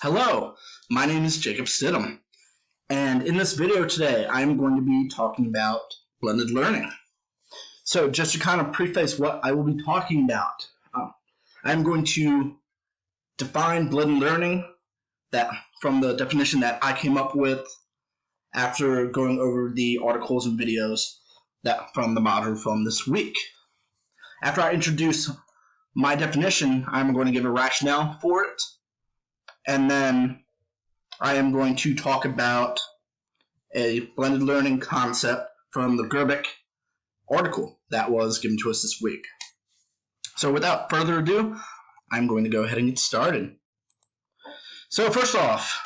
Hello, my name is Jacob Stidham, and in this video today, I'm going to be talking about blended learning. So just to kind of preface what I will be talking about, I'm going to define blended learning from the definition that I came up with after going over the articles and videos from the module from this week. After I introduce my definition, I'm going to give a rationale for it. And then I am going to talk about a blended learning concept from the Gerbic article that was given to us this week. So without further ado, I'm going to go ahead and get started. So first off,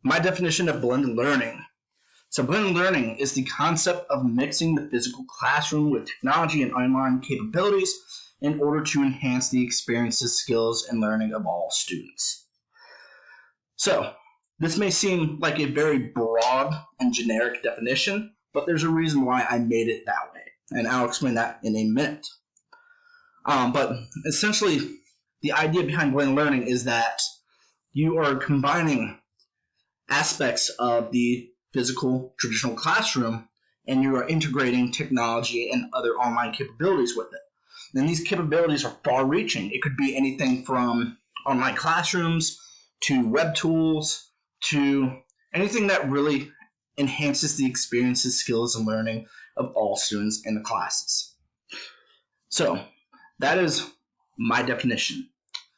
my definition of blended learning. So blended learning is the concept of mixing the physical classroom with technology and online capabilities in order to enhance the experiences, skills, and learning of all students. So, this may seem like a very broad and generic definition, but there's a reason why I made it that way, and I'll explain that in a minute. But essentially, the idea behind blended learning is that you are combining aspects of the physical traditional classroom, and you are integrating technology and other online capabilities with it. And these capabilities are far-reaching. It could be anything from online classrooms to web tools, to anything that really enhances the experiences, skills, and learning of all students in the classes. So that is my definition.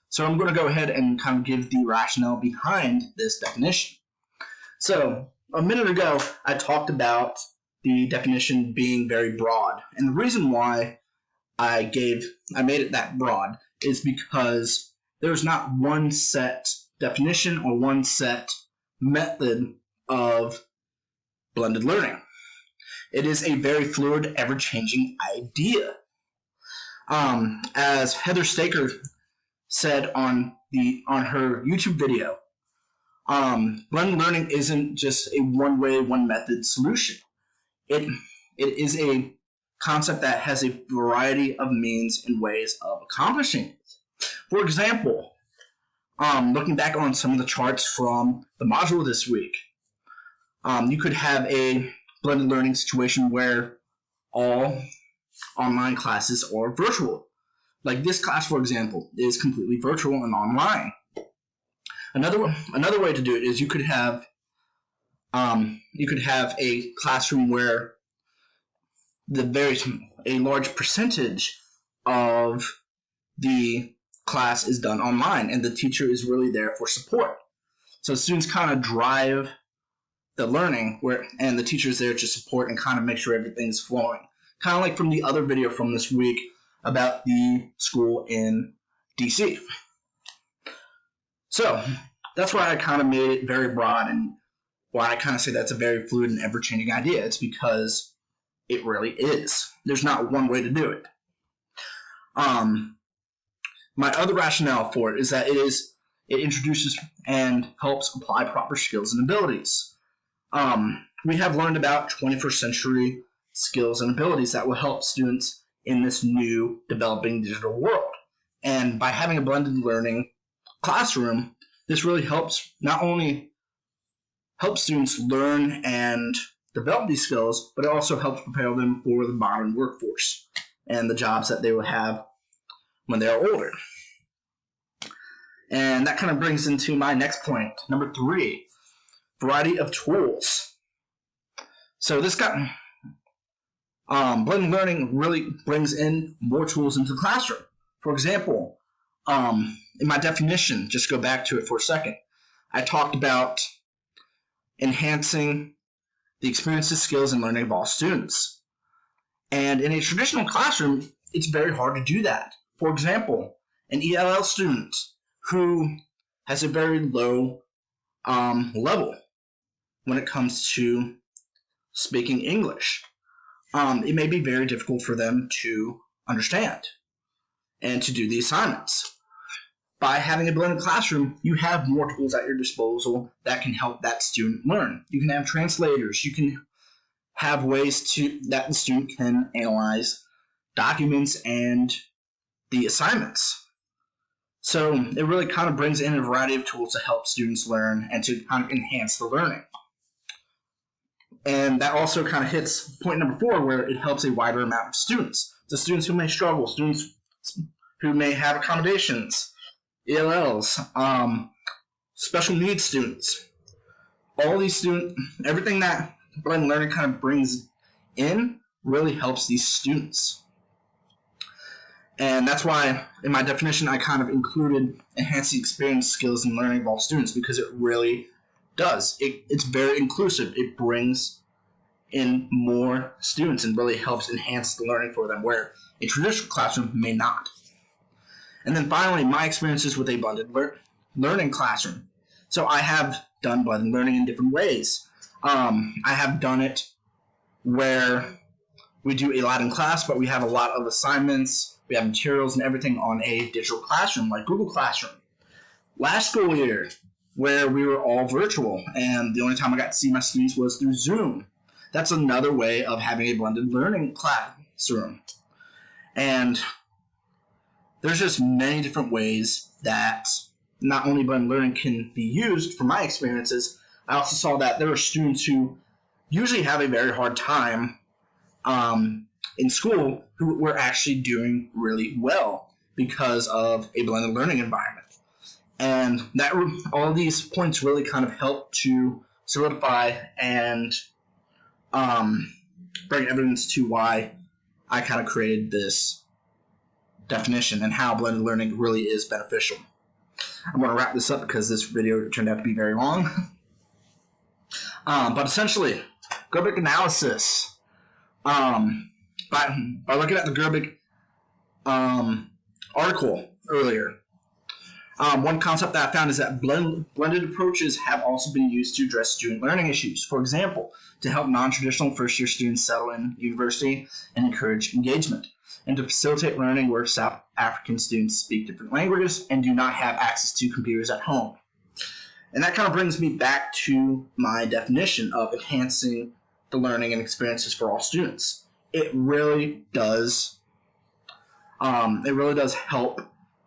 So I'm going to go ahead and kind of give the rationale behind this definition. So a minute ago, I talked about the definition being very broad. And the reason why I made it that broad is because there's not one set definition or one set method of blended learning. It is a very fluid, ever-changing idea. As Heather Staker said on her YouTube video, blended learning isn't just a one-way, one-method solution. It is a concept that has a variety of means and ways of accomplishing it. For example, looking back on some of the charts from the module this week, you could have a blended learning situation where all online classes are virtual. Like this class, for example, is completely virtual and online. Another way to do it is you could have a classroom where a large percentage of the class is done online and the teacher is really there for support. So students kind of drive the learning and the teacher is there to support and kind of make sure everything's flowing. Kind of like from the other video from this week about the school in DC. So that's why I kind of made it very broad and why I kind of say that's a very fluid and ever-changing idea. It's because it really is. There's not one way to do it. My other rationale for it is that it introduces and helps apply proper skills and abilities. We have learned about 21st century skills and abilities that will help students in this new developing digital world. And by having a blended learning classroom, this really helps not only help students learn and develop these skills, but it also helps prepare them for the modern workforce and the jobs that they will have when they are older. And that kind of brings into my next point, number 3, variety of tools. So this blended learning really brings in more tools into the classroom. For example, in my definition, just go back to it for a second, I talked about enhancing the experiences, skills, and learning of all students. And in a traditional classroom, it's very hard to do that. For example, an ELL student who has a very low level when it comes to speaking English, it may be very difficult for them to understand and to do the assignments. By having a blended classroom, you have more tools at your disposal that can help that student learn. You can have translators. You can have ways that the student can analyze documents and the assignments. So it really kind of brings in a variety of tools to help students learn and to kind of enhance the learning. And that also kind of hits point number 4, where it helps a wider amount of students. The students who may struggle, students who may have accommodations, ELLs, special needs students. All these students, everything that blended learning kind of brings in really helps these students. And that's why in my definition I kind of included enhancing experience, skills, and learning of all students, because it really does. It's very inclusive. It brings in more students and really helps enhance the learning for them, where a traditional classroom may not. And then finally, my experiences with a blended learning classroom. So I have done blended learning in different ways. I have done it where we do a lot in class, but we have a lot of assignments, we have materials and everything on a digital classroom like Google Classroom. Last school year, where we were all virtual, and the only time I got to see my students was through Zoom. That's another way of having a blended learning classroom. And there's just many different ways that not only blended learning can be used. From my experiences, I also saw that there are students who usually have a very hard time in school who were actually doing really well because of a blended learning environment. And that all these points really kind of help to solidify and bring evidence to why I kind of created this definition and how blended learning really is beneficial. I'm going to wrap this up because this video turned out to be very long. But essentially, Gerbic Analysis. By looking at the Gerbic article earlier, one concept that I found is that blended approaches have also been used to address student learning issues. For example, to help non-traditional first-year students settle in university and encourage engagement, and to facilitate learning where South African students speak different languages and do not have access to computers at home. And that kind of brings me back to my definition of enhancing the learning and experiences for all students. It really does help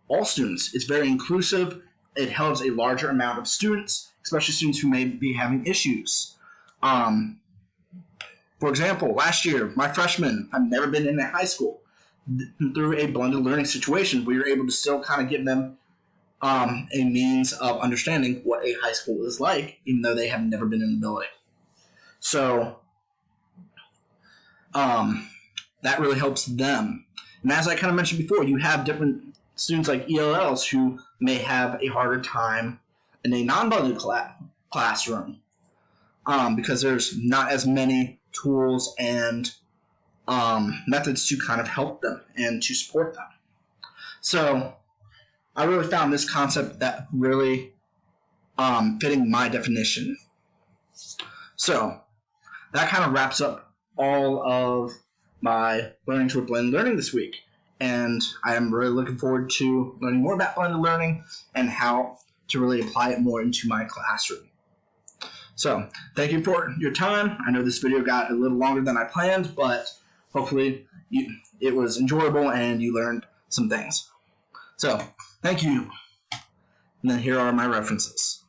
all students. It's very inclusive. It helps a larger amount of students, especially students who may be having issues. For example, last year, my freshmen have never been in a high school. Through a blended learning situation, we were able to still kind of give them a means of understanding what a high school is like, even though they have never been in the building. So that really helps them. And as I kind of mentioned before, you have different students like ELLs who may have a harder time in a non-blended classroom because there's not as many tools and methods to kind of help them and to support them. So I really found this concept that really fitting my definition. So that kind of wraps up all of my learnings with blended learning this week. And I am really looking forward to learning more about blended learning and how to really apply it more into my classroom. So thank you for your time. I know this video got a little longer than I planned, but hopefully it was enjoyable and you learned some things. So thank you. And then here are my references.